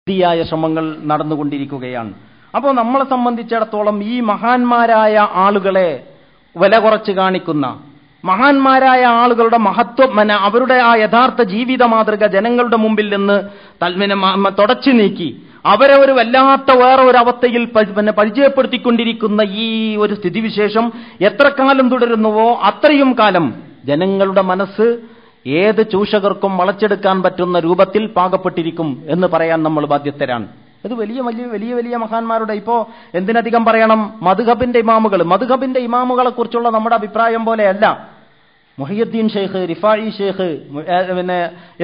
ശക്തിയായ ശ്രമങ്ങൾ നടന്നുകൊണ്ടിരിക്കുകയാണ്. അപ്പോൾ നമ്മളെ സംബന്ധിച്ചിടത്തോളം ഈ മഹാന്മാരായ ആളുകളെ വില കുറച്ച് കാണിക്കുന്ന, മഹാന്മാരായ ആളുകളുടെ മഹത്വം, അവരുടെ ആ യഥാർത്ഥ ജീവിത മാതൃക ജനങ്ങളുടെ മുമ്പിൽ നിന്ന് തുടച്ചു നീക്കി അവരെ ഒരു വല്ലാത്ത വേറെ ഒരു അവസ്ഥയിൽ പരിചയപ്പെടുത്തിക്കൊണ്ടിരിക്കുന്ന ഈ ഒരു സ്ഥിതിവിശേഷം എത്ര കാലം തുടരുന്നുവോ അത്രയും കാലം ജനങ്ങളുടെ മനസ്സ് ഏത് ചൂഷകർക്കും വളച്ചെടുക്കാൻ പറ്റുന്ന രൂപത്തിൽ പാകപ്പെട്ടിരിക്കും എന്ന് പറയാൻ നമ്മൾ ബാധ്യസ്ഥരാണ്. ഇത് വലിയ വലിയ വലിയ വലിയ മഹാന്മാരുടെ, ഇപ്പോ എന്തിനധികം പറയണം, മദ്ഹബിന്റെ ഇമാമുകളെ കുറിച്ചുള്ള നമ്മുടെ അഭിപ്രായം പോലെയല്ല മുഹയ്യദ്ദീൻ ഷെയ്ഖ്, റിഫായി ഷെയ്ഖ്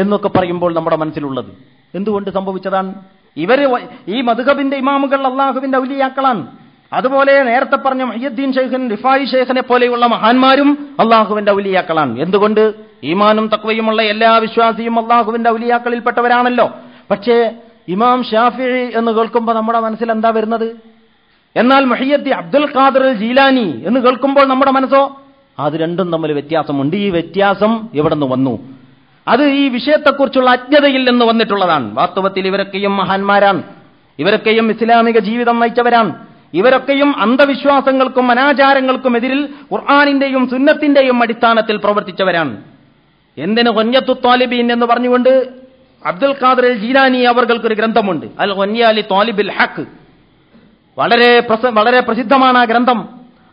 എന്നൊക്കെ പറയുമ്പോൾ നമ്മുടെ മനസ്സിലുള്ളത്. എന്തുകൊണ്ട് സംഭവിച്ചതാണ്? ഇവര് ഈ മദ്ഹബിന്റെ ഇമാമുകൾ അള്ളാഹുവിന്റെ ഔലിയാക്കളാണ്. അതുപോലെ നേരത്തെ പറഞ്ഞ മുഹയ്യദ്ദീൻ ഷെയ്ഖിൻ, റിഫായി ഷെയ്ഖിനെ പോലെയുള്ള മഹാന്മാരും അള്ളാഹുവിന്റെ ഔലിയാക്കളാണ്. എന്തുകൊണ്ട്? ഈമാനും തഖ്വയുമുള്ള എല്ലാ വിശ്വാസിയും അള്ളാഹുവിന്റെ ഔലിയാക്കളിൽപ്പെട്ടവരാണല്ലോ. പക്ഷേ ഇമാം ഷാഫിഈ എന്ന് കേൾക്കുമ്പോൾ നമ്മുടെ മനസ്സിൽ എന്താ വരുന്നത്? എന്നാൽ മുഹയ്യിദ്ദീൻ അബ്ദുൽ ഖാദിർ ജീലാനി എന്ന് കേൾക്കുമ്പോൾ നമ്മുടെ മനസ്സോ? അത് രണ്ടും തമ്മിൽ വ്യത്യാസമുണ്ട്. ഈ വ്യത്യാസം എവിടെ നിന്ന് വന്നു? അത് ഈ വിഷയത്തെക്കുറിച്ചുള്ള അജ്ഞതയിൽ നിന്ന് വന്നിട്ടുള്ളതാണ്. വാസ്തവത്തിൽ ഇവരൊക്കെയും മഹാന്മാരാണ്, ഇവരൊക്കെയും ഇസ്ലാമിക ജീവിതം നയിച്ചവരാണ്, ഇവരൊക്കെയും അന്ധവിശ്വാസങ്ങൾക്കും അനാചാരങ്ങൾക്കും എതിരിൽ ഖുർആനിന്റെയും സുന്നത്തിന്റെയും അടിസ്ഥാനത്തിൽ പ്രവർത്തിച്ചവരാണ്. എന്തിന് ഗുനിയത്തു ത്വാലിബീൻ എന്ന് പറഞ്ഞുകൊണ്ട് അബ്ദുൽ ഖാദിർ ജീലാനി അവർക്കൊരു ഗ്രന്ഥമുണ്ട്, അൽ ഗുനിയ ലി ത്വാലിബിൽ ഹഖ്. വളരെ പ്രസിദ്ധമാണ് ആ ഗ്രന്ഥം.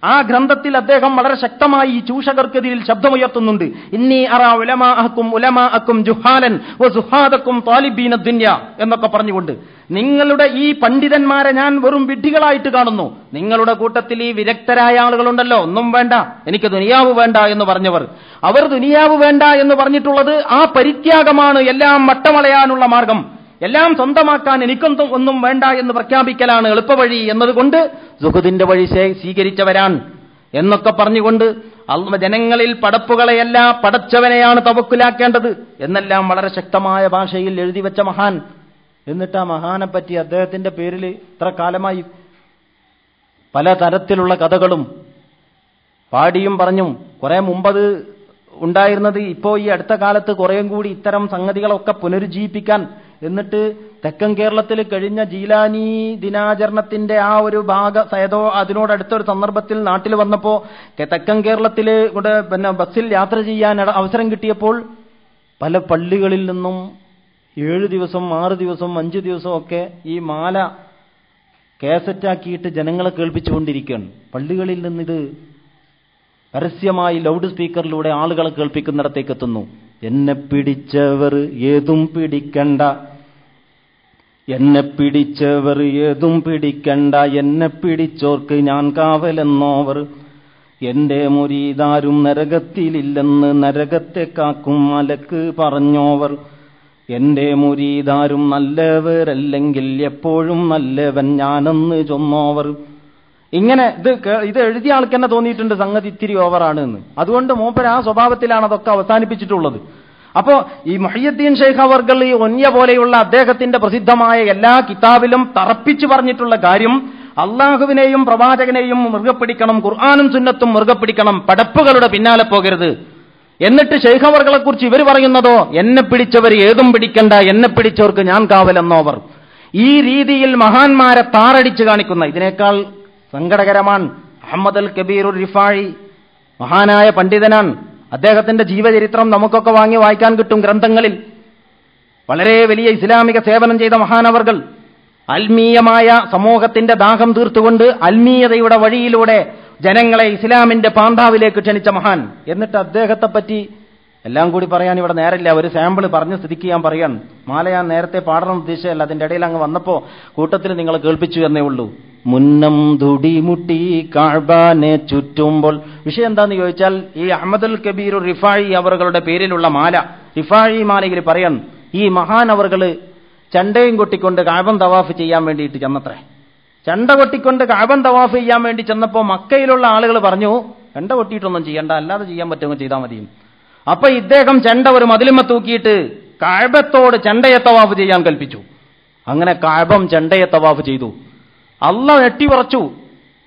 ആ ഗ്രന്ഥത്തിൽ അദ്ദേഹം വളരെ ശക്തമായി ഈ ചൂഷകർക്കെതിരിൽ ശബ്ദമുയർത്തുന്നുണ്ട്. ഇന്നി അറാ ഉലമാഅക്കും ജുഹാലൻ വസുഹാദക്കും ത്വാലിബീന ദുനിയ എന്നൊക്കെ പറഞ്ഞുകൊണ്ട്, നിങ്ങളുടെ ഈ പണ്ഡിതന്മാരെ ഞാൻ വെറും വിഡ്ഢികളായിട്ട് കാണുന്നു. നിങ്ങളുടെ കൂട്ടത്തിൽ ഈ വിരക്തരായ ആളുകളുണ്ടല്ലോ, ഒന്നും വേണ്ട, എനിക്ക് ദുനിയാവ് വേണ്ട എന്ന് പറഞ്ഞവർ, അവർ ദുനിയാവ് വേണ്ട എന്ന് പറഞ്ഞിട്ടുള്ളത് ആ പരിത്യാഗമാണ്, എല്ലാം മട്ടമളയാനുള്ള മാർഗം, എല്ലാം സ്വന്തമാക്കാൻ എനിക്കൊന്നും ഒന്നും വേണ്ട എന്ന് പ്രഖ്യാപിക്കലാണ് എളുപ്പവഴി എന്നതുകൊണ്ട് സുഹൃദിന്റെ വഴി സ്വീകരിച്ചവരാൻ എന്നൊക്കെ പറഞ്ഞുകൊണ്ട് ജനങ്ങളിൽ പടപ്പുകളെയല്ല പടച്ചവനെയാണ് തവക്കുലാക്കേണ്ടത് എന്നെല്ലാം വളരെ ശക്തമായ ഭാഷയിൽ എഴുതി വെച്ച മഹാൻ. എന്നിട്ട് ആ മഹാനെ പറ്റി അദ്ദേഹത്തിന്റെ പേരിൽ ഇത്ര കാലമായി പല തരത്തിലുള്ള കഥകളും പാടിയും പറഞ്ഞും, കുറെ മുമ്പത് ഉണ്ടായിരുന്നത് ഇപ്പോൾ ഈ അടുത്ത കാലത്ത് കുറേയും കൂടി ഇത്തരം സംഗതികളൊക്കെ പുനരുജ്ജീവിപ്പിക്കാൻ, എന്നിട്ട് തെക്കൻ കേരളത്തിൽ കഴിഞ്ഞ ജീലാനി ദിനാചരണത്തിന്റെ ആ ഒരു ഏതോ അതിനോടടുത്തൊരു സന്ദർഭത്തിൽ നാട്ടിൽ വന്നപ്പോൾ തെക്കൻ കേരളത്തിൽ ബസ്സിൽ യാത്ര ചെയ്യാൻ അവസരം കിട്ടിയപ്പോൾ പല പള്ളികളിൽ നിന്നും 7 ദിവസം 6 ദിവസം 5 ദിവസം ഒക്കെ ഈ മാല കാസറ്റാക്കിയിട്ട് ജനങ്ങളെ കേൾപ്പിച്ചുകൊണ്ടിരിക്കുകയാണ്. പള്ളികളിൽ നിന്നിത് പരസ്യമായി ലൗഡ് സ്പീക്കറിലൂടെ ആളുകളെ കേൾപ്പിക്കുന്നിടത്തേക്ക് എത്തുന്നു. എന്നെ പിടിച്ചവർ ഏതും പിടിക്കണ്ട, എന്നെ പിടിച്ചവർ ഏതും പിടിക്കണ്ട, എന്നെ പിടിച്ചോർക്ക് ഞാൻ കാവലെന്നോവർ, എന്റെ മുരീദാരും നരകത്തിലില്ലെന്ന് നരകത്തെ കാക്കും മലക്ക് പറഞ്ഞോവർ, എന്റെ മുരീദാരും നല്ലവരല്ലെങ്കിൽ എപ്പോഴും നല്ലവൻ ഞാനെന്ന് ചൊന്നോവർ. ഇങ്ങനെ ഇത് എഴുതിയ ആൾക്ക് തന്നെ തോന്നിയിട്ടുണ്ട് സംഗതി ഇത്തിരി ഓവറാണ് എന്ന്. അതുകൊണ്ട് മൂപ്പർ ആ സ്വഭാവത്തിലാണ് അതൊക്കെ അവസാനിപ്പിച്ചിട്ടുള്ളത്. അപ്പോ ഈ മുഹയ്യിദ്ദീൻ ഷെയ്ഖ് അവർകൾ ഈ ഒന്യ പോലെയുള്ള അദ്ദേഹത്തിന്റെ പ്രസിദ്ധമായ എല്ലാ കിതാബിലും തറപ്പിച്ചു പറഞ്ഞിട്ടുള്ള കാര്യം, അള്ളാഹുവിനെയും പ്രവാചകനെയും മുറുകെ പിടിക്കണം, ഖുർആനും സുന്നത്തും മുറുകെ പിടിക്കണം, പടപ്പുകളുടെ പിന്നാലെ പോകരുത്. എന്നിട്ട് ഷെയ്ഖ് അവർകളെ കുറിച്ച് ഇവർ പറയുന്നതോ, എന്നെ പിടിച്ചവർ ഏതും പിടിക്കണ്ട, എന്നെ പിടിച്ചവർക്ക് ഞാൻ കാവലെന്നോവർ. ഈ രീതിയിൽ മഹാന്മാരെ താറടിച്ചു കാണിക്കുന്ന, ഇതിനേക്കാൾ സങ്കടകരമാണ് അഹമ്മദ് അൽ കബീർ റിഫായി, മഹാനായ പണ്ഡിതനാണ്. അദ്ദേഹത്തിന്റെ ജീവചരിത്രം നമുക്കൊക്കെ വാങ്ങി വായിക്കാൻ കിട്ടും ഗ്രന്ഥങ്ങളിൽ. വളരെ വലിയ ഇസ്ലാമിക സേവനം ചെയ്ത മഹാനവർകൾ, ആത്മീയമായ സമൂഹത്തിന്റെ ദാഹം തീർത്തുകൊണ്ട് ആത്മീയതയുടെ വഴിയിലൂടെ ജനങ്ങളെ ഇസ്ലാമിന്റെ പാന്താവിലേക്ക് ക്ഷണിച്ച മഹാൻ. എന്നിട്ട് അദ്ദേഹത്തെ പറ്റി എല്ലാം കൂടി പറയാൻ ഇവിടെ നേരമില്ല. ഒരു സാമ്പിൾ പറഞ്ഞ സ്ഥിതിക്ക് ഞാൻ പറയാൻ, മാല ഞാൻ നേരത്തെ പാടണം ഉദ്ദേശിച്ചല്ല, അതിന്റെ ഇടയിൽ അങ്ങ് വന്നപ്പോ കൂട്ടത്തിൽ നിങ്ങൾ കേൾപ്പിച്ചു എന്നേ ഉള്ളൂ. മുന്നം തുടിമുട്ടി കഅബനെ ചുറ്റുമ്പോൾ. വിഷയം എന്താന്ന് ചോദിച്ചാൽ, ഈ അഹമ്മദുൽ കബീർ റിഫായി അവരുടെ പേരിലുള്ള മാല, റിഫായി മാലയിൽ പറയാൻ, ഈ മഹാനവർകള് ചണ്ടയും കൊട്ടിക്കൊണ്ട് കഅബൻ തവാഫ് ചെയ്യാൻ വേണ്ടിയിട്ട് ചെന്നത്രേ. ചണ്ട കൊട്ടിക്കൊണ്ട് കഅബൻ തവാഫ് ചെയ്യാൻ വേണ്ടി ചെന്നപ്പോ മക്കയിലുള്ള ആളുകൾ പറഞ്ഞു, ചണ്ട കൊട്ടിയിട്ടൊന്നും ചെയ്യണ്ട, അല്ലാതെ ചെയ്യാൻ പറ്റുമെങ്കിൽ ചെയ്താൽ മതിയും. അപ്പൊ ഇദ്ദേഹം ചെണ്ട ഒരു മതിലുമ തൂക്കിയിട്ട് കഅബത്തോട് ചെണ്ടയെ തവാഫ് ചെയ്യാൻ കൽപ്പിച്ചു. അങ്ങനെ കഅബം ചെണ്ടയെ തവാഫ് ചെയ്തു. അള്ളാഹ് ഞെട്ടിവിറച്ചു.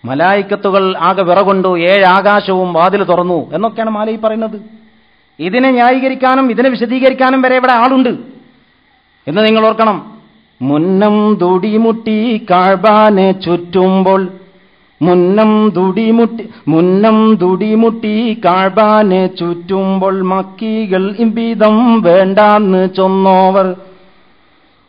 മലായിക്കത്തുകൾ ആകെ വിറകൊണ്ടു, 7 ആകാശവും വാതിൽ തുറന്നു എന്നൊക്കെയാണ് മാലയിൽ പറയുന്നത്. ഇതിനെ ന്യായീകരിക്കാനും ഇതിനെ വിശദീകരിക്കാനും വരെ ഇവിടെ ആളുണ്ട് എന്ന് നിങ്ങൾ ഓർക്കണം. മുന്നം തുടിമുട്ടി കഅബാനെ ചുറ്റുമ്പോൾ മുന്നം തുടിമുട്ടി കഅബാനെ ചുറ്റുമ്പോൾ മക്കികൾ ഇംബിതം വേണ്ടാന്ന് ചൊന്നോവർ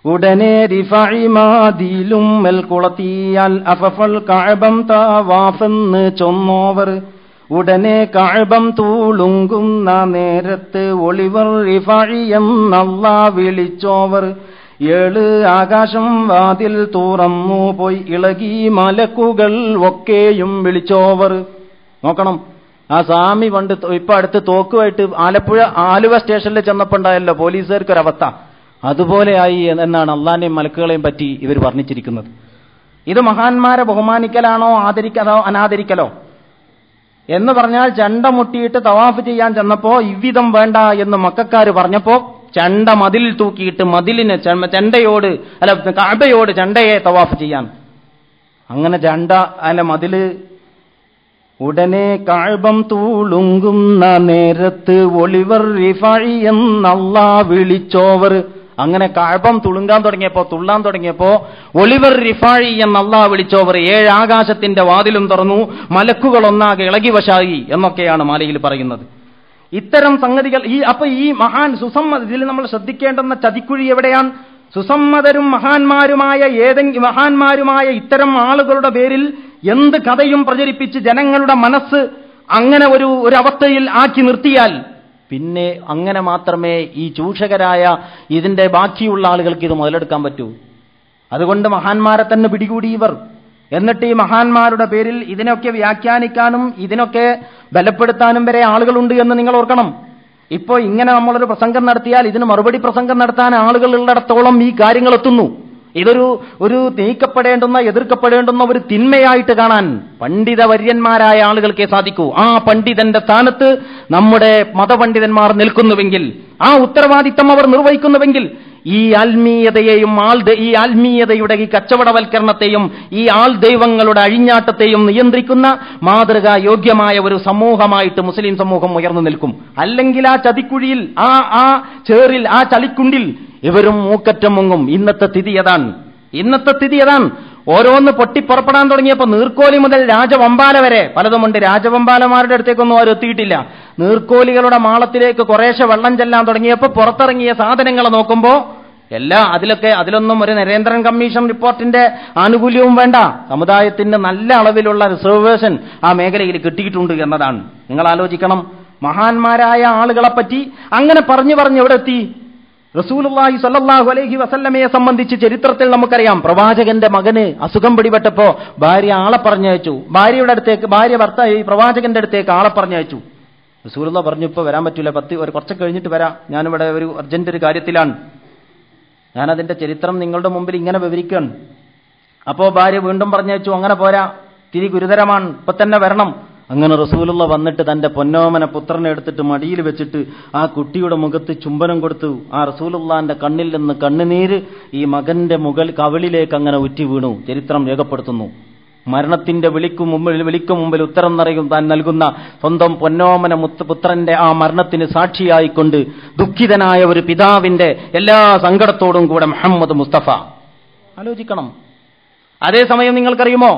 ഉടനെ റിഫഈ മാദിലും മൽ കുളത്തിയാൽ അഫഫൽ കഅബം തവാഫെന്ന് ചൊന്നോവർ ഉടനെ കഅബം തൂളുങ്കുന്ന നേരത്ത് ഒളിവർ റിഫഈ എന്നല്ലാഹ് വിളിച്ചോവർ 7 ആകാശം വാതിൽ തുറന്നു പോയി ഇളകി മലക്കുകൾ ഒക്കെയും വിളിച്ചോവർ. നോക്കണം, ആ സ്വാമി പണ്ട് ഇപ്പൊ അടുത്ത് തോക്കുമായിട്ട് ആലുവ സ്റ്റേഷനിൽ ചെന്നപ്പോണ്ടായല്ലോ പോലീസുകാർക്കൊരവസ്ഥ. അതുപോലെയായി എന്നാണ് അള്ളാന്റെയും മലക്കുകളെയും പറ്റി ഇവർ വർണ്ണിച്ചിരിക്കുന്നത്. ഇത് മഹാന്മാരെ ബഹുമാനിക്കലാണോ അതോ അനാദരിക്കലോ എന്ന് പറഞ്ഞാൽ ചണ്ട മുട്ടിയിട്ട് തവാഫ് ചെയ്യാൻ ചെന്നപ്പോ ഇவ்விதം വേണ്ട എന്ന് മക്കക്കാര് പറഞ്ഞപ്പോ ചണ്ട മതിൽ തൂക്കിയിട്ട് മതിലിന് ചണ്ടയോട് കഅബയോട് ചണ്ടയെ തവാഫ് ചെയ്യാൻ, അങ്ങനെ ചണ്ട അല്ല മതില്. ഉടനെ കഅബം തൂളുങ്കുന്ന നേരത്ത് ഒളിവർ റിഫഈ എന്നല്ലാഹ് വിളിച്ചോവർ. അങ്ങനെ കഅബം തുള്ളാൻ തുടങ്ങിയപ്പോ ഒളിവർ റിഫഈ എന്നല്ലാഹ് വിളിച്ചോവർ. 7 ആകാശത്തിന്റെ വാതിലും തുറന്നു, മലക്കുകൾ ഒന്നാകെ ഇളകി വശായി എന്നൊക്കെയാണ് മാലയിൽ പറയുന്നത്. ഇത്തരം സംഗതികൾ ഈ മഹാൻ ഇതിൽ നമ്മൾ ശ്രദ്ധിക്കേണ്ടുന്ന ചതിക്കുഴി എവിടെയാണ്? സുസമ്മതരും മഹാന്മാരുമായ ഇത്തരം ആളുകളുടെ പേരിൽ എന്ത് കഥയും പ്രചരിപ്പിച്ച് ജനങ്ങളുടെ മനസ്സ് അങ്ങനെ ഒരു അവസ്ഥയിൽ ആക്കി നിർത്തിയാൽ പിന്നെ അങ്ങനെ മാത്രമേ ഈ ചൂഷകരായ ഇതിന്റെ ബാക്കിയുള്ള ആളുകൾക്ക് ഇത് മുതലെടുക്കാൻ പറ്റൂ. അതുകൊണ്ട് മഹാന്മാരെ തന്നെ പിടികൂടി ഇവർ. എന്നിട്ട് ഈ മഹാന്മാരുടെ പേരിൽ ഇതിനൊക്കെ വ്യാഖ്യാനിക്കാനും ഇതിനൊക്കെ ബലപ്പെടുത്താനും വരെ ആളുകളുണ്ട് എന്ന് നിങ്ങൾ ഓർക്കണം. ഇപ്പോ ഇങ്ങനെ നമ്മളൊരു പ്രസംഗം നടത്തിയാൽ ഇതിന് മറുപടി പ്രസംഗം നടത്താൻ ആളുകൾ ഉള്ളിടത്തോളം ഈ കാര്യങ്ങൾ എത്തുന്നു. ഇതൊരു നീക്കപ്പെടേണ്ടുന്ന എതിർക്കപ്പെടേണ്ടുന്ന ഒരു തിന്മയായിട്ട് കാണാൻ പണ്ഡിതവര്യന്മാരായ ആളുകൾക്കേ സാധിക്കൂ. ആ പണ്ഡിതന്റെ സ്ഥാനത്ത് നമ്മുടെ മതപണ്ഡിതന്മാർ നിൽക്കുന്നുവെങ്കിൽ, ആ ഉത്തരവാദിത്തം അവർ നിർവഹിക്കുന്നുവെങ്കിൽ ഈ ആത്മീയതയെയും ഈ ആത്മീയതയുടെ ഈ കച്ചവടവൽക്കരണത്തെയും ഈ ആൾ ദൈവങ്ങളുടെ അഴിഞ്ഞാട്ടത്തെയും നിയന്ത്രിക്കുന്ന മാതൃകാ യോഗ്യമായ ഒരു സമൂഹമായിട്ട് മുസ്ലിം സമൂഹം ഉയർന്നു നിൽക്കും. അല്ലെങ്കിൽ ആ ചതിക്കുഴിയിൽ, ആ ചേറിൽ, ആ ചളിക്കുണ്ടിൽ ഇവരും മൂക്കറ്റം മുങ്ങും. ഇന്നത്തെ സ്ഥിതി അതാണ്. ഓരോന്ന് പൊട്ടിപ്പുറപ്പെടാൻ തുടങ്ങിയപ്പോൾ നീർക്കോലി മുതൽ രാജവമ്പാല വരെ പലതുമുണ്ട്. രാജവമ്പാലമാരുടെ അടുത്തേക്കൊന്നും അവർ എത്തിയിട്ടില്ല. നീർക്കോലികളുടെ മാളത്തിലേക്ക് കുറേശ്ശെ വെള്ളം ചെല്ലാൻ തുടങ്ങിയപ്പോൾ പുറത്തിറങ്ങിയ സാധനങ്ങൾ നോക്കുമ്പോൾ അതിലൊന്നും ഒരു നരേന്ദ്രൻ കമ്മീഷൻ റിപ്പോർട്ടിന്റെ ആനുകൂല്യവും വേണ്ട. സമുദായത്തിന് നല്ല അളവിലുള്ള റിസർവേഷൻ ആ മേഖലയിൽ കിട്ടിയിട്ടുണ്ട് എന്നതാണ്. നിങ്ങൾ ആലോചിക്കണം, മഹാന്മാരായ ആളുകളെപ്പറ്റി അങ്ങനെ പറഞ്ഞു എവിടെ എത്തി? റസൂലുള്ളാഹി സ്വല്ലല്ലാഹു അലൈഹി വസല്ലമയെ സംബന്ധിച്ച് ചരിത്രത്തിൽ നമുക്കറിയാം. പ്രവാചകന്റെ മകന് അസുഖം പിടിപെട്ടപ്പോ ഭാര്യ ആളെ പറഞ്ഞയച്ചു. പ്രവാചകന്റെ അടുത്തേക്ക് ആളെ പറഞ്ഞയച്ചു. റസൂലുള്ളാഹി പറഞ്ഞു, ഇപ്പൊ വരാൻ പറ്റൂല, കുറച്ച് കഴിഞ്ഞിട്ട് വരാം, ഞാനിവിടെ ഒരു അർജന്റ് ഒരു കാര്യത്തിലാണ്. ഞാനതിന്റെ ചരിത്രം നിങ്ങളുടെ മുമ്പിൽ ഇങ്ങനെ വിവരിക്കുകയാണ്. അപ്പോ ഭാര്യ വീണ്ടും പറഞ്ഞയച്ചു, അങ്ങനെ പോരാ, തിരി ഗുരുതരമാണ്, ഇപ്പൊ തന്നെ വരണം. അങ്ങനെ റസൂലുള്ളാഹി വന്നിട്ട് തന്റെ പൊന്നോമന പുത്രനെ എടുത്തിട്ട് മടിയിൽ വെച്ചിട്ട് ആ കുട്ടിയുടെ മുഖത്ത് ചുംബനം കൊടുത്തു. ആ റസൂലുള്ളാഹിന്റെ കണ്ണിൽ നിന്ന് കണ്ണുനീര് ഈ മകന്റെ കവിളിലേക്ക് അങ്ങനെ ഉറ്റി വീണു. ചരിത്രം രേഖപ്പെടുത്തുന്നു. മരണത്തിന്റെ വിളിക്കും മുമ്പിൽ ഉത്തരം താൻ നൽകുന്ന സ്വന്തം പൊന്നോമന പുത്രന്റെ ആ മരണത്തിന് സാക്ഷിയായിക്കൊണ്ട് ദുഃഖിതനായ ഒരു പിതാവിന്റെ എല്ലാ സങ്കടത്തോടും കൂടെ മുഹമ്മദ് മുസ്തഫ. ആലോചിക്കണം. അതേസമയം നിങ്ങൾക്കറിയുമോ,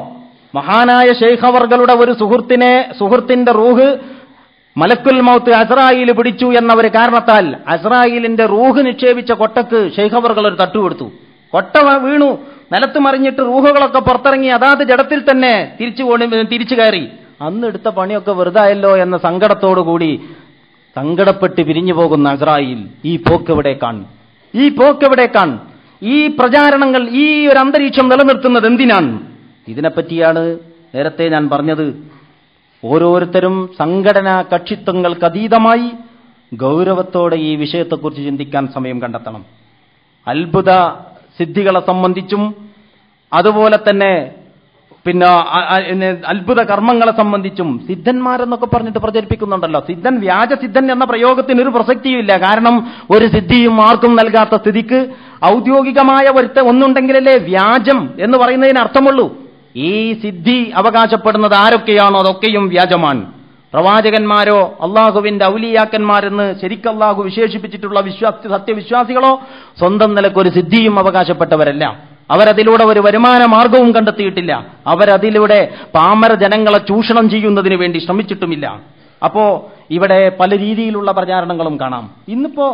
മഹാനായ ശൈഖവർകളുടെ ഒരു സുഹൃത്തിന്റെ റൂഹ് മലക്കുൽ മൗത്ത് അസ്രായീൽ പിടിച്ചു എന്ന ഒരു കാരണത്താൽ അസ്രായീലിന്റെ റൂഹ് നിക്ഷേപിച്ച കൊട്ടക്ക് ശൈഖവർകൾ ഒരു തട്ടുകൊടുത്തു. കൊട്ട വീണു, നിലത്ത് മറിഞ്ഞിട്ട് റൂഹുകളൊക്കെ പുറത്തിറങ്ങി അതാത് ജഡത്തിൽ തന്നെ തിരിച്ചു കയറി. അന്ന് എടുത്ത പണിയൊക്കെ വെറുതായല്ലോ എന്ന സങ്കടത്തോടുകൂടി സങ്കടപ്പെട്ട് പിരിഞ്ഞു പോകുന്ന അസ്രായീൽ ഈ പോക്കെവിടേക്കാണ്? ഈ പ്രചാരണങ്ങൾ, ഈ ഒരു അന്തരീക്ഷം നിലനിർത്തുന്നത് എന്തിനാണ്? ഇതിനെപ്പറ്റിയാണ് നേരത്തെ ഞാൻ പറഞ്ഞത്. ഓരോരുത്തരും സംഘടനാ കക്ഷിത്വങ്ങൾക്ക് അതീതമായി ഗൗരവത്തോടെ ഈ വിഷയത്തെക്കുറിച്ച് ചിന്തിക്കാൻ സമയം കണ്ടെത്തണം. അത്ഭുത സിദ്ധികളെ സംബന്ധിച്ചും അതുപോലെ തന്നെ അത്ഭുത കർമ്മങ്ങളെ സംബന്ധിച്ചും സിദ്ധന്മാരെന്നൊക്കെ പറഞ്ഞിട്ട് പ്രചരിപ്പിക്കുന്നുണ്ടല്ലോ. വ്യാജ സിദ്ധൻ എന്ന പ്രയോഗത്തിന് ഒരു പ്രസക്തിയുമില്ല. കാരണം ഒരു സിദ്ധിയും ആർക്കും നൽകാത്ത സ്ഥിതിക്ക് ഔദ്യോഗികമായ ഒന്നുണ്ടെങ്കിലല്ലേ വ്യാജം എന്ന് പറയുന്നതിന് അർത്ഥമുള്ളൂ. ഈ സിദ്ധി അവകാശപ്പെടുന്നത് ആരൊക്കെയാണോ അതൊക്കെയും വ്യാജമാണ്. പ്രവാചകന്മാരോ അള്ളാഹുവിന്റെ ഔലിയാക്കന്മാരെന്ന് ശരിക്കും അള്ളാഹു വിശേഷിപ്പിച്ചിട്ടുള്ള സത്യവിശ്വാസികളോ സ്വന്തം നിലക്കൊരു സിദ്ധിയും അവകാശപ്പെട്ടവരല്ല. അവരതിലൂടെ ഒരു വരുമാന മാർഗവും കണ്ടെത്തിയിട്ടില്ല. അവരതിലൂടെ പാമര ജനങ്ങളെ ചൂഷണം ചെയ്യുന്നതിന് വേണ്ടി ശ്രമിച്ചിട്ടുമില്ല. അപ്പോ ഇവിടെ പല രീതിയിലുള്ള പ്രചാരണങ്ങളും കാണാം. ഇന്നിപ്പോ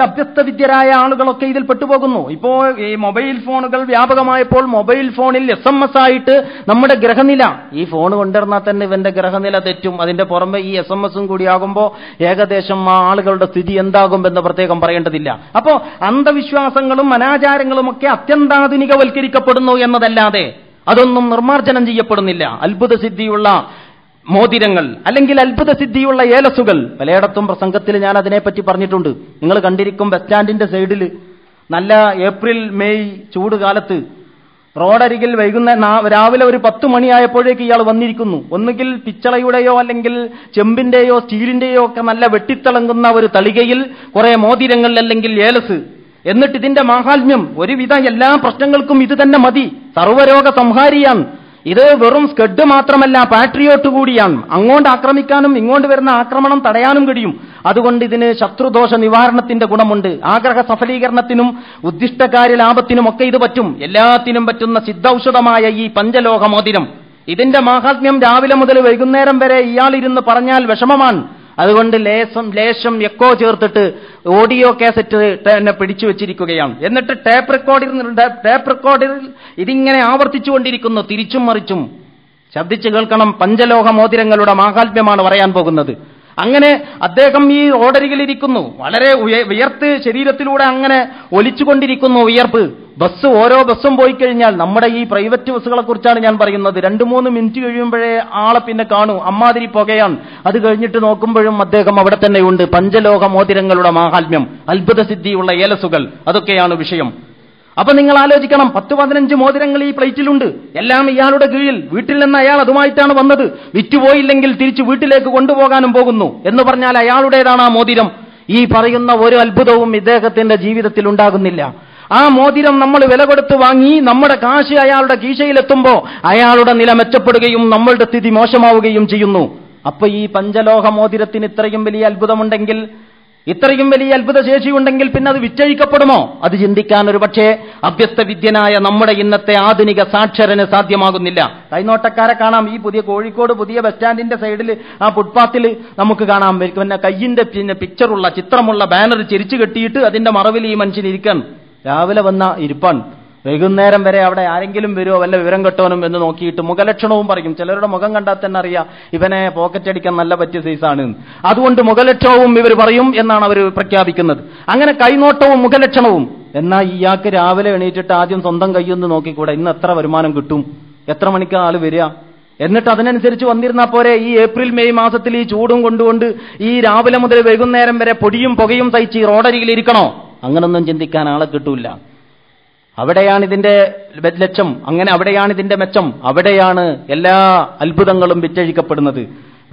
അഭ്യസ്തവിദ്യരായ ആളുകളൊക്കെ ഇതിൽ പെട്ടുപോകുന്നു. ഇപ്പോ ഈ മൊബൈൽ ഫോണുകൾ വ്യാപകമായപ്പോൾ മൊബൈൽ ഫോണിൽ SMS ആയിട്ട് നമ്മുടെ ഗ്രഹനില, ഈ ഫോൺ കൊണ്ടുവന്നാൽ തന്നെ ഇവന്റെ ഗ്രഹനില തെറ്റും. അതിന്റെ പുറമെ ഈ SMS കൂടി ആകുമ്പോൾ ഏകദേശം ആ ആളുകളുടെ സ്ഥിതി എന്താകും എന്ന് പ്രത്യേകം പറയേണ്ടതില്ല. അപ്പോ അന്ധവിശ്വാസങ്ങളും അനാചാരങ്ങളും ഒക്കെ അത്യന്താധുനികവൽക്കരിക്കപ്പെടുന്നു എന്നതല്ലാതെ അതൊന്നും നിർമ്മാർജ്ജനം ചെയ്യപ്പെടുന്നില്ല. അത്ഭുത സിദ്ധിയുള്ള മോതിരങ്ങൾ അല്ലെങ്കിൽ അത്ഭുത സിദ്ധിയുള്ള ഏലസുകൾ പലയിടത്തും പ്രസംഗത്തിൽ ഞാൻ അതിനെപ്പറ്റി പറഞ്ഞിട്ടുണ്ട്. നിങ്ങൾ കണ്ടിരിക്കും, ബസ് സ്റ്റാൻഡിന്റെ സൈഡിൽ നല്ല ഏപ്രിൽ മെയ് ചൂട് കാലത്ത് റോഡരികിൽ രാവിലെ ഒരു 10 മണിയായപ്പോഴേക്ക് ഇയാൾ വന്നിരിക്കുന്നു. ഒന്നുകിൽ പിച്ചളയുടെയോ അല്ലെങ്കിൽ ചെമ്പിന്റെയോ സ്റ്റീലിന്റെയോ ഒക്കെ നല്ല വെട്ടിത്തിളങ്ങുന്ന ഒരു തളികയിൽ കുറെ മോതിരങ്ങൾ അല്ലെങ്കിൽ ഏലസ്. എന്നിട്ട് ഇതിന്റെ മാഹാത്മ്യം, ഒരുവിധ എല്ലാ പ്രശ്നങ്ങൾക്കും ഇത് തന്നെ മതി, സർവ്വരോഗ സംഹാരിയാണ്. ഇത് വെറും സ്കെഡ് മാത്രമല്ല, പാട്രിയോട്ട് കൂടിയാണ്. അങ്ങോട്ട് ആക്രമിക്കാനും ഇങ്ങോട്ട് വരുന്ന ആക്രമണം തടയാനും കഴിയും. അതുകൊണ്ട് ഇതിന് ശത്രുദോഷ നിവാരണത്തിന്റെ ഗുണമുണ്ട്. ആഗ്രഹ സഫലീകരണത്തിനും ഉദ്ദിഷ്ടകാര്യ ലാഭത്തിനുമൊക്കെ ഇത് പറ്റും. എല്ലാത്തിനും പറ്റുന്ന സിദ്ധൌഷധമായ ഈ പഞ്ചലോഹ മോതിരം, ഇതിന്റെ മാഹാത്മ്യം രാവിലെ മുതൽ വൈകുന്നേരം വരെ ഇയാളിരുന്ന് പറഞ്ഞാൽ വിഷമമാണ്. അതുകൊണ്ട് ലേശം എക്കോ ചേർത്തിട്ട് ഓഡിയോ കാസറ്റ് തന്നെ പിടിച്ചു വെച്ചിരിക്കുകയാണ്. എന്നിട്ട് ടേപ്പ് റെക്കോർഡറിൽ ഇതിങ്ങനെ ആവർത്തിച്ചുകൊണ്ടിരിക്കുന്നു, തിരിച്ചും മറിച്ചും. ശബ്ദിച്ചു കേൾക്കണം, പഞ്ചലോഹ മോതിരങ്ങളുടെ മാഹാത്മ്യമാണ് പറയാൻ പോകുന്നത്. അങ്ങനെ അദ്ദേഹം ഈ റോഡരികിലിരിക്കുന്നു, വളരെ വിയർത്ത് ശരീരത്തിലൂടെ അങ്ങനെ ഒലിച്ചുകൊണ്ടിരിക്കുന്നു വിയർപ്പ്. ഓരോ ബസ്സും പോയി കഴിഞ്ഞാൽ, നമ്മുടെ ഈ പ്രൈവറ്റ് ബസ്സുകളെ കുറിച്ചാണ് ഞാൻ പറയുന്നത്, 2-3 മിനിറ്റ് കഴിയുമ്പോഴേ ആളെ പിന്നെ കാണൂ, അമ്മാതിരി പുകയാണ്. അത് കഴിഞ്ഞിട്ട് നോക്കുമ്പോഴും അദ്ദേഹം അവിടെ തന്നെയുണ്ട്. പഞ്ചലോഹ മോതിരങ്ങളുടെ മാഹാത്മ്യം, അത്ഭുത സിദ്ധിയുള്ള ഏലസുകൾ, അതൊക്കെയാണ് വിഷയം. അപ്പൊ നിങ്ങൾ ആലോചിക്കണം, 10-15 മോതിരങ്ങൾ ഈ പ്ലേറ്റിലുണ്ട്, എല്ലാം ഇയാളുടെ കീഴിൽ. വീട്ടിൽ നിന്ന് അയാൾ അതുമായിട്ടാണ് വന്നത്. വിറ്റുപോയില്ലെങ്കിൽ തിരിച്ചു വീട്ടിലേക്ക് കൊണ്ടുപോകാനും പോകുന്നു എന്ന് പറഞ്ഞാൽ അയാളുടേതാണ് ആ മോതിരം. ഈ പറയുന്ന ഒരു അത്ഭുതവും ഇദ്ദേഹത്തിന്റെ ജീവിതത്തിൽ ഉണ്ടാകുന്നില്ല. ആ മോതിരം നമ്മൾ വില കൊടുത്ത് വാങ്ങി നമ്മുടെ കാശ് അയാളുടെ കീശയിലെത്തുമ്പോൾ അയാളുടെ നില മെച്ചപ്പെടുകയും നമ്മളുടെ സ്ഥിതി മോശമാവുകയും ചെയ്യുന്നു. അപ്പൊ ഈ പഞ്ചലോഹ മോതിരത്തിന് ഇത്രയും വലിയ അത്ഭുതമുണ്ടെങ്കിൽ, ഇത്രയും വലിയ അത്ഭുത ശേഷിയുണ്ടെങ്കിൽ പിന്നെ അത് വിറ്റഴിക്കപ്പെടുമോ? അത് ചിന്തിക്കാൻ ഒരു പക്ഷേ അഭ്യസ്തവിദ്യനായ നമ്മുടെ ഇന്നത്തെ ആധുനിക സാക്ഷരന് സാധ്യമാകുന്നില്ല. കൈനോട്ടക്കാരെ കാണാം. ഈ കോഴിക്കോട് പുതിയ ബസ് സ്റ്റാൻഡിന്റെ സൈഡിൽ ആ ഫുട്പാത്തിൽ നമുക്ക് കാണാം, പിന്നെ കയ്യിന്റെ പിക്ചറുള്ള ചിത്രമുള്ള ബാനർ ചിരിച്ചു കെട്ടിയിട്ട് അതിന്റെ മറവിൽ ഈ മനുഷ്യൻ ഇരിക്കാൻ. രാവിലെ വന്ന ഇരിപ്പാൻ, വൈകുന്നേരം വരെ അവിടെ ആരെങ്കിലും വരുമോ വല്ല വിവരം കെട്ടോനും എന്ന് നോക്കിയിട്ട് മുഖലക്ഷണവും പറയും. ചിലരുടെ മുഖം കണ്ടാൽ തന്നെ അറിയാം ഇവനെ പോക്കറ്റ് അടിക്കാൻ നല്ല പറ്റിയ സൈസാണ്. അതുകൊണ്ട് മുഖലക്ഷണവും ഇവർ പറയും എന്നാണ് അവർ പ്രഖ്യാപിക്കുന്നത്. അങ്ങനെ കൈനോട്ടവും മുഖലക്ഷണവും. എന്നാൽ ഇയാൾക്ക് രാവിലെ എണീറ്റിട്ട് ആദ്യം സ്വന്തം കൈയൊന്ന് നോക്കിക്കൂടെ, ഇന്ന് എത്ര വരുമാനം കിട്ടും, എത്ര മണിക്കാണ് ആള് വരിക, എന്നിട്ട് അതിനനുസരിച്ച് വന്നിരുന്നാൽ പോരെ? ഈ ഏപ്രിൽ മെയ് മാസത്തിൽ ഈ ചൂടും കൊണ്ടുകൊണ്ട് ഈ രാവിലെ മുതൽ വൈകുന്നേരം വരെ പൊടിയും പുകയും തയ്ച്ച് ഈ റോഡരികിലിരിക്കണോ? അങ്ങനൊന്നും ചിന്തിക്കാൻ ആളെ കിട്ടൂല. അവിടെയാണ് ഇതിന്റെ ലക്ഷ്യം, അങ്ങനെ അവിടെയാണ് ഇതിന്റെ മെച്ചം, അവിടെയാണ് എല്ലാ അത്ഭുതങ്ങളും വിറ്റഴിക്കപ്പെടുന്നത്.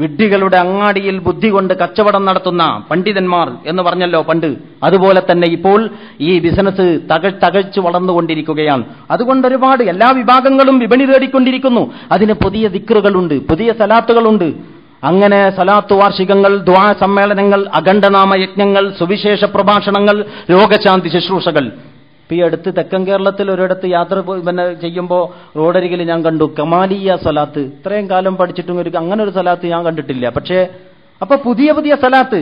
വിഡ്ഢികളുടെ അങ്ങാടിയിൽ ബുദ്ധി കൊണ്ട് കച്ചവടം നടത്തുന്ന പണ്ഡിതന്മാർ എന്ന് പറഞ്ഞല്ലോ പണ്ട്, അതുപോലെ തന്നെ ഇപ്പോൾ ഈ ബിസിനസ് തകഴ്ച്ചു വളർന്നുകൊണ്ടിരിക്കുകയാണ്. അതുകൊണ്ട് ഒരുപാട് എല്ലാ വിഭാഗങ്ങളും വിപണി തേടിക്കൊണ്ടിരിക്കുന്നു. അതിന് പുതിയ ദിക്റുകളുണ്ട്, പുതിയ സലാത്തുകളുണ്ട്. അങ്ങനെ സലാത്ത് വാർഷികങ്ങൾ, ദുആ സമ്മേളനങ്ങൾ, അഖണ്ഡനാമ യജ്ഞങ്ങൾ, സുവിശേഷ പ്രഭാഷണങ്ങൾ, രോഗശാന്തി ശുശ്രൂഷകൾ. ഇപ്പൊ ഈ അടുത്ത് തെക്കൻ കേരളത്തിൽ ഒരിടത്ത് യാത്ര ചെയ്യുമ്പോൾ റോഡരികിൽ ഞാൻ കണ്ടു കമാലിയ സലാത്ത്. ഇത്രയും കാലം പഠിച്ചിട്ടും അങ്ങനെ ഒരു സലാത്ത് ഞാൻ കണ്ടിട്ടില്ല. പക്ഷേ അപ്പൊ പുതിയ പുതിയ സലാത്ത്,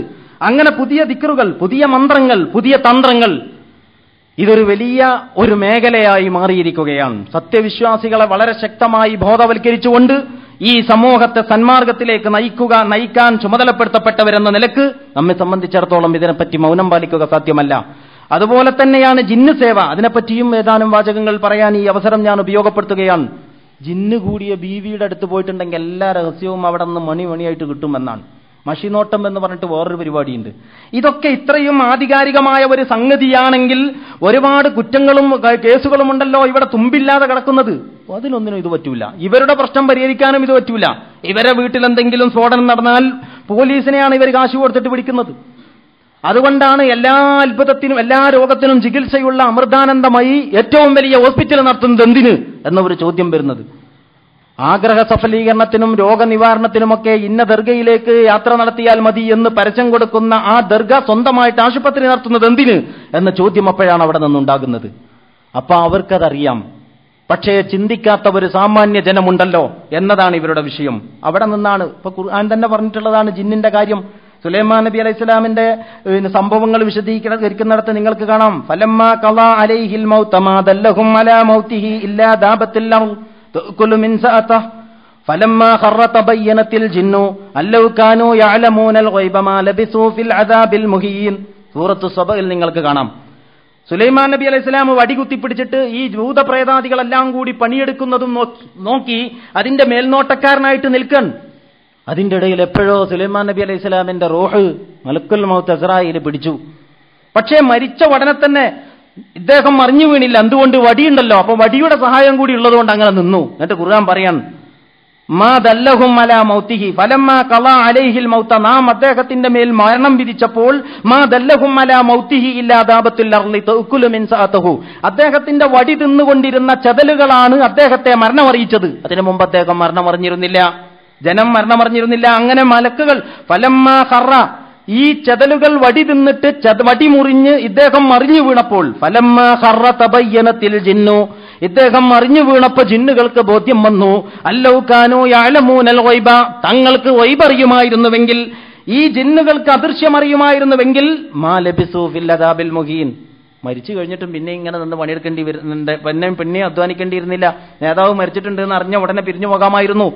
അങ്ങനെ പുതിയ ദിക്റുകൾ, പുതിയ മന്ത്രങ്ങൾ, പുതിയ തന്ത്രങ്ങൾ, ഇതൊരു വലിയ ഒരു മേഖലയായി മാറിയിരിക്കുകയാണ്. സത്യവിശ്വാസികളെ വളരെ ശക്തമായി ബോധവൽക്കരിച്ചുകൊണ്ട് ഈ സമൂഹത്തെ സന്മാർഗത്തിലേക്ക് നയിക്കാൻ ചുമതലപ്പെടുത്തപ്പെട്ടവരെന്ന നിലക്ക് നമ്മെ സംബന്ധിച്ചിടത്തോളം ഇതിനെപ്പറ്റി മൗനം പാലിക്കുക സാധ്യമല്ല. അതുപോലെ തന്നെയാണ് ജിന്ന് സേവ. അതിനെപ്പറ്റിയും ഏതാനും വാചകങ്ങൾ പറയാൻ ഈ അവസരം ഞാൻ ഉപയോഗപ്പെടുത്തുകയാണ്. ജിന്ന് കൂടിയ ബീവിയുടെ അടുത്ത് പോയിട്ടുണ്ടെങ്കിൽ എല്ലാ രഹസ്യവും അവിടെ നിന്ന് മണിയായിട്ട് കിട്ടുമെന്നാണ്. മഷിനോട്ടം എന്ന് പറഞ്ഞിട്ട് വേറൊരു പരിപാടിയുണ്ട്. ഇതൊക്കെ ഇത്രയും ആധികാരികമായ ഒരു സംഗതിയാണെങ്കിൽ ഒരുപാട് കുറ്റങ്ങളും കേസുകളും ഉണ്ടല്ലോ ഇവിടെ തുമ്പില്ലാതെ കിടക്കുന്നത്. അതിനൊന്നിനും ഇത് പറ്റൂല. ഇവരുടെ പ്രശ്നം പരിഹരിക്കാനും ഇത് പറ്റൂല. ഇവരെ വീട്ടിൽ എന്തെങ്കിലും സ്ഫോടനം നടന്നാൽ പോലീസിനെയാണ് ഇവർ കാശ് കൊടുത്തിട്ട് പിടിക്കുന്നത്. അതുകൊണ്ടാണ് എല്ലാ അത്ഭുതത്തിനും എല്ലാ രോഗത്തിനും ചികിത്സയുള്ള അമൃതാനന്ദമായി ഏറ്റവും വലിയ ഹോസ്പിറ്റൽ നടത്തുന്നത് എന്തിന് എന്നൊരു ചോദ്യം വരുന്നത്. ആഗ്രഹ സഫലീകരണത്തിനും രോഗനിവാരണത്തിനുമൊക്കെ ഇന്ന ദർഗയിലേക്ക് യാത്ര നടത്തിയാൽ മതി എന്ന് പരസ്യം കൊടുക്കുന്ന ആ ദർഗ സ്വന്തമായിട്ട് ആശുപത്രി നടത്തുന്നത് എന്തിന് എന്ന ചോദ്യം അപ്പോഴാണ് അവിടെ നിന്നുണ്ടാകുന്നത്. അപ്പൊ അവർക്കതറിയാം. പക്ഷേ ചിന്തിക്കാത്ത ഒരു സാമാന്യ ജനമുണ്ടല്ലോ എന്നതാണ് ഇവരുടെ വിഷയം. അവിടെ നിന്നാണ് ഇപ്പൊ ഖുർആൻ തന്നെ പറഞ്ഞിട്ടുള്ളതാണ് ജിന്നിന്റെ കാര്യം. സുലൈമാൻ നബി അലൈഹി സ്വലാമിന്റെ സംഭവങ്ങൾ വിശദീകരിക്കുന്നിടത്ത് നിങ്ങൾക്ക് കാണാം, ഫലമ്മാ ഖളാ അലൈഹിൽ മൗത മാ ദല്ലഹും അലാ മൗതിഹി ഇല്ലാ ദാബത്തുൽ അർദ് തഅകുലു മിൻ സഅതഹ് ഫലമ്മാ ഖറ തബയ്യനത്തിൽ ജിന്നു അല്ലൗ കാനൂ യഅലമൂനൽ ഗൈബ മാ ലബിസൂ ഫിൽ അദാബിൽ മുഹീൻ. സൂറത്തു സബയിൽ നിങ്ങൾക്ക് കാണാം. സുലൈമാൻ നബി അലൈഹി സ്വലാം വടികുത്തിപ്പിടിച്ചിട്ട് ഈ ഭൂതപ്രേതാദികളെല്ലാം കൂടി പണിയെടുക്കുന്നതും നോക്കി അതിന്റെ മേൽനോട്ടക്കാരനായിട്ട് നിൽക്കാൻ. അതിന്റെ ഇടയിൽ എപ്പോഴോ സുലൈമാൻ നബി അലൈഹി സ്വലാമിന്റെ റൂഹ് മലക്കുൽ മൗത്ത് അസ്രായീൽ പിടിച്ചു. പക്ഷേ മരിച്ച ഉടനെ തന്നെ ഇദ്ദേഹം മറിഞ്ഞു വീണില്ല. എന്തുകൊണ്ട്? വടിയുണ്ടല്ലോ. അപ്പൊ വടിയുടെ സഹായം കൂടി ഉള്ളതുകൊണ്ട് അങ്ങനെ നിന്നു. എന്നിട്ട് ഖുർആൻ പറയാൻ, മാ ദല്ലഹും അലാ മൗതിഹി ഫലമ്മാ ഖളാ അലൈഹിൽ മൗത, നാം അദ്ദേഹത്തിന്റെ മേൽ മരണം വിധിച്ചപ്പോൾ മാ ദല്ലഹും അലാ മൗതിഹി ഇല്ലാ ദാബത്തുൽ അർളി തഅകുലു മിൻ സഅതഹു, അദ്ദേഹത്തിന്റെ വടി തിന്നുകൊണ്ടിരുന്ന ചതലുകളാണ് അദ്ദേഹത്തെ മരണമറിയിച്ചത്. അതിനു മുമ്പ് അദ്ദേഹം മരണമറിഞ്ഞിരുന്നില്ല, ജനം മരണമറിഞ്ഞിരുന്നില്ല. അങ്ങനെ മലക്കുകൾ ഫലമ്മാ ഖറ, ഈ ചതലുകൾ വടി തിന്നിട്ട് വടി മുറിഞ്ഞ് ഇദ്ദേഹം മറിഞ്ഞു വീണപ്പോൾ ഫലമ്മാ ഖറ തബയ്യനത്തിൽ ജിന്നു, ഇദ്ദേഹം മറിഞ്ഞു വീണപ്പോ ജിന്നുകൾക്ക് ബോധ്യം വന്നു, അല്ലൗ കാനൂ യഅലമൂനൽ ഗൈബ, തങ്ങൾക്ക് ഗൈബ് അറിയുമായിരുന്നുവെങ്കിൽ, ഈ ജിന്നുകൾക്ക് അദൃശ്യമറിയുമായിരുന്നുവെങ്കിൽ മാ ലബിസൂ ഫിൽ അദാബിൽ മുഹീൻ, മരിച്ചു കഴിഞ്ഞിട്ടും പിന്നെ ഇങ്ങനെ നിന്ന് പണിയെടുക്കേണ്ടി വരുന്നുണ്ട്, പിന്നെ അധ്വാനിക്കേണ്ടിയിരുന്നില്ല. നേതാവ് മരിച്ചിട്ടുണ്ട് എന്ന് അറിഞ്ഞ ഉടനെ പിരിഞ്ഞു പോകാമായിരുന്നു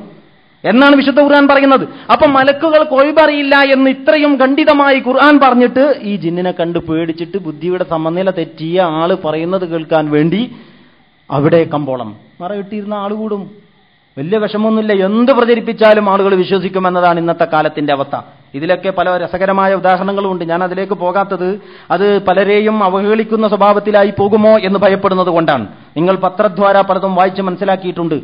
എന്നാണ് വിശുദ്ധ ഖുർആൻ പറയുന്നത്. അപ്പൊ മലക്കുകൾ കൊയ്ബറിയില്ല എന്ന് ഇത്രയും ഖണ്ഡിതമായി ഖുർആൻ പറഞ്ഞിട്ട് ഈ ജിന്നിനെ കണ്ട് പേടിച്ചിട്ട് ബുദ്ധിയുടെ സമനില തെറ്റിയ ആള് പറയുന്നത് കേൾക്കാൻ വേണ്ടി അവിടെ കമ്പോളം മറയിട്ടിരുന്ന ആൾ കൂടും. വലിയ വിഷമമൊന്നുമില്ല, എന്ത് പ്രചരിപ്പിച്ചാലും ആളുകൾ വിശ്വസിക്കുമെന്നതാണ് ഇന്നത്തെ കാലത്തിന്റെ അവസ്ഥ. ഇതിലൊക്കെ പല രസകരമായ ഉദാഹരണങ്ങളുമുണ്ട്. ഞാൻ അതിലേക്ക് പോകാത്തത് അത് പലരെയും അവഹേളിക്കുന്ന സ്വഭാവത്തിലായി പോകുമോ എന്ന് ഭയപ്പെടുന്നത് കൊണ്ടാണ്. നിങ്ങൾ പത്രദ്വാര പലതും വായിച്ച് മനസ്സിലാക്കിയിട്ടുണ്ട്.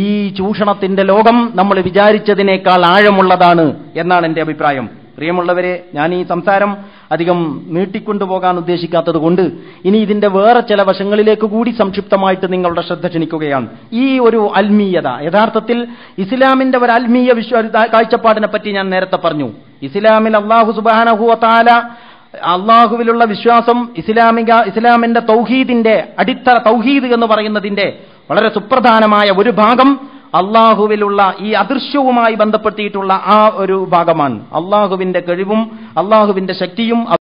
ഈ ചൂഷണത്തിന്റെ ലോകം നമ്മൾ വിചാരിച്ചതിനേക്കാൾ ആഴമുള്ളതാണ് എന്നാണ് എന്റെ അഭിപ്രായം. പ്രിയമുള്ളവരെ, ഞാൻ ഈ സംസാരം അധികം നീട്ടിക്കൊണ്ടുപോകാൻ ഉദ്ദേശിക്കാത്തത് കൊണ്ട് ഇനി ഇതിന്റെ വേറെ ചില വശങ്ങളിലേക്ക് കൂടി സംക്ഷിപ്തമായിട്ട് നിങ്ങളുടെ ശ്രദ്ധ ക്ഷണിക്കുകയാണ്. ഈ ഒരു ആത്മീയത, യഥാർത്ഥത്തിൽ ഇസ്ലാമിന്റെ ഒരു ആത്മീയ കാഴ്ചപ്പാടിനെ പറ്റി ഞാൻ നേരത്തെ പറഞ്ഞു. ഇസ്ലാമിൽ അല്ലാഹു സുബ്ഹാനഹു വ തആല, അള്ളാഹുവിലുള്ള വിശ്വാസം, ഇസ്ലാമിന്റെ തൗഹീദിന്റെ അടിത്തറ, തൗഹീദ് എന്ന് പറയുന്നതിന്റെ വളരെ സുപ്രധാനമായ ഒരു ഭാഗം അള്ളാഹുവിലുള്ള ഈ അദൃശ്യവുമായി ബന്ധപ്പെടുത്തിയിട്ടുള്ള ആ ഒരു ഭാഗമാണ്. അള്ളാഹുവിന്റെ കഴിവും അള്ളാഹുവിന്റെ ശക്തിയും